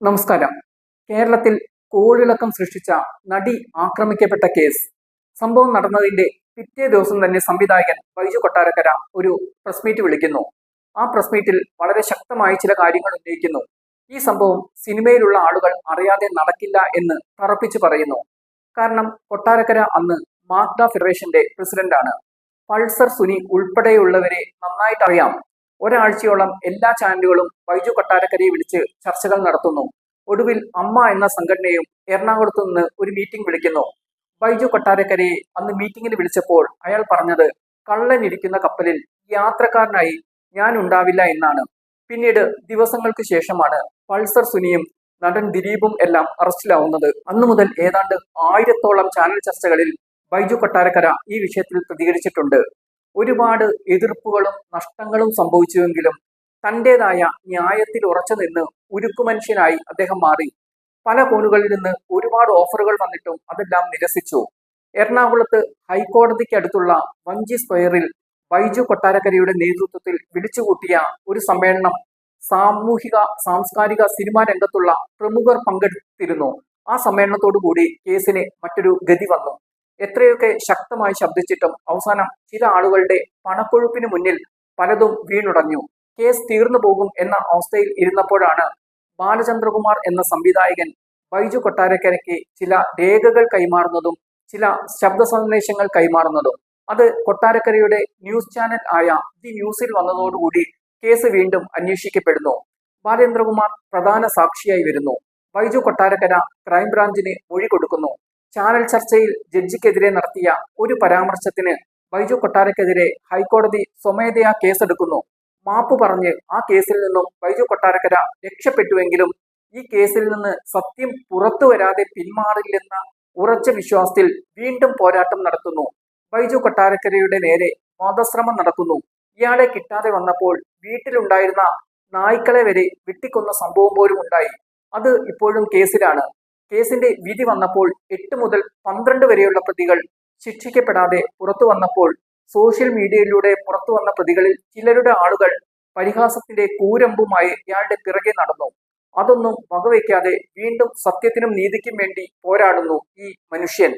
നമസ്കാരം. കേരളത്തിൽ കോളിളക്കം സൃഷ്ടിച്ച നടി ആക്രമിക്കപ്പെട്ട കേസ്. സംഭവം നടന്നതിന്റെ പിറ്റേ ദിവസം തന്നെ സംവിധായകൻ ബൈജു കൊട്ടാരക്കര ഒരു പ്രസ് മീറ്റ് വിളിക്കുന്നു. ആ പ്രസ് മീറ്റിൽ വളരെ ശക്തമായ ചില കാര്യങ്ങൾ ഉന്നയിക്കുന്നു. ഈ സംഭവം സിനിമയിലുള്ള ആളുകൾ അറിയാതെ നടക്കില്ല എന്ന് തറപ്പിച്ചു പറയുന്നു. കാരണം കൊട്ടാരക്കര അന്ന് മാഗ്ഡ ഫെഡറേഷന്റെ പ്രസിഡന്റാണ്. പൾസർ സുനി ഉൾപ്പെടെയുള്ളവരെ നന്നായിട്ട് അറിയാം. ഒരാഴ്ചയോളം എല്ലാ ചാനലുകളും ബൈജു കൊട്ടാരക്കരയെ വിളിച്ച് ചർച്ചകൾ നടത്തുന്നു. ഒടുവിൽ അമ്മ എന്ന സംഘടനയും എറണാകുളത്ത് നിന്ന് ഒരു മീറ്റിംഗ് വിളിക്കുന്നു. ബൈജു കൊട്ടാരക്കരയെ അന്ന് മീറ്റിംഗിന് വിളിച്ചപ്പോൾ അയാൾ പറഞ്ഞത് കള്ളൻ ഇരിക്കുന്ന കപ്പലിൽ യാത്രക്കാരനായി ഞാൻ ഉണ്ടാവില്ല എന്നാണ്. പിന്നീട് ദിവസങ്ങൾക്ക് ശേഷമാണ് പൾസർ സുനിയും നടൻ ദിലീപും എല്ലാം അറസ്റ്റിലാവുന്നത്. അന്നു മുതൽ ഏതാണ്ട് 1000-ഓളം ചാനൽ ചർച്ചകളിൽ ബൈജു കൊട്ടാരക്കര ഈ വിഷയത്തിൽ പ്രതികരിച്ചിട്ടുണ്ട്. ഒരുപാട് എതിർപ്പുകളും നഷ്ടങ്ങളും സംഭവിച്ചുവെങ്കിലും തൻ്റെതായ ന്യായത്തിൽ ഉറച്ചു നിന്ന് ഉരുക്കുമനുഷ്യനായി അദ്ദേഹം മാറി. പല കോണുകളിൽ നിന്ന് ഒരുപാട് ഓഫറുകൾ വന്നിട്ടും അതെല്ലാം നിരസിച്ചു. എറണാകുളത്ത് ഹൈക്കോടതിക്ക് അടുത്തുള്ള വഞ്ചി സ്ക്വയറിൽ ബൈജു കൊട്ടാരക്കരയുടെ നേതൃത്വത്തിൽ വിളിച്ചുകൂട്ടിയ ഒരു സമ്മേളനം സാമൂഹിക സാംസ്കാരിക സിനിമാ രംഗത്തുള്ള പ്രമുഖർ പങ്കെടുത്തിരുന്നു. ആ സമ്മേളനത്തോടു കൂടി കേസിന് മറ്റൊരു ഗതി വന്നു. എത്രയൊക്കെ ശക്തമായി ശബ്ദിച്ചിട്ടും അവസാനം ചില ആളുകളുടെ പണക്കൊഴുപ്പിന് മുന്നിൽ പലതും വീണുടഞ്ഞു. കേസ് തീർന്നു പോകും എന്ന അവസ്ഥയിൽ ഇരുന്നപ്പോഴാണ് ബാലചന്ദ്രകുമാർ എന്ന സംവിധായകൻ ബൈജു കൊട്ടാരക്കരയ്ക്ക് ചില രേഖകൾ കൈമാറുന്നതും ചില ശബ്ദ സന്ദേശങ്ങൾ കൈമാറുന്നതും. അത് കൊട്ടാരക്കരയുടെ ന്യൂസ് ചാനൽ ആയ ദി ന്യൂസിൽ വന്നതോടുകൂടി കേസ് വീണ്ടും അന്വേഷിക്കപ്പെടുന്നു. ബാലേന്ദ്രകുമാർ പ്രധാന സാക്ഷിയായി വരുന്നു. ബൈജു കൊട്ടാരക്കര ക്രൈംബ്രാഞ്ചിന് മൊഴി കൊടുക്കുന്നു. ചാനൽ ചർച്ചയിൽ ജഡ്ജിക്കെതിരെ നടത്തിയ ഒരു പരാമർശത്തിന് ബൈജു കൊട്ടാരക്കെതിരെ ഹൈക്കോടതി സ്വമേധയാ കേസെടുക്കുന്നു. മാപ്പ് പറഞ്ഞ് ആ കേസിൽ നിന്നും ബൈജു കൊട്ടാരക്കര രക്ഷപ്പെട്ടുവെങ്കിലും ഈ കേസിൽ നിന്ന് സത്യം പുറത്തു വരാതെ പിന്മാറില്ലെന്ന ഉറച്ച വിശ്വാസത്തിൽ വീണ്ടും പോരാട്ടം നടത്തുന്നു. ബൈജു കൊട്ടാരക്കരയുടെ നേരെ വധശ്രമം നടക്കുന്നു. ഇയാളെ കിട്ടാതെ വന്നപ്പോൾ വീട്ടിലുണ്ടായിരുന്ന നായ്ക്കളെ വരെ വെട്ടിക്കൊന്ന സംഭവം പോലും ഉണ്ടായി. അത് ഇപ്പോഴും കേസിലാണ്. കേസിന്റെ വിധി വന്നപ്പോൾ 8 മുതൽ 12 വരെയുള്ള പ്രതികൾ ശിക്ഷിക്കപ്പെടാതെ പുറത്തു വന്നപ്പോൾ സോഷ്യൽ മീഡിയയിലൂടെ പുറത്തു വന്ന പ്രതികളിൽ ചിലരുടെ ആളുകൾ പരിഹാസത്തിന്റെ കൂരമ്പുമായി ഇയാളുടെ പിറകെ നടന്നു. അതൊന്നും വകവയ്ക്കാതെ വീണ്ടും സത്യത്തിനും നീതിക്കും വേണ്ടി പോരാടുന്നു ഈ മനുഷ്യൻ.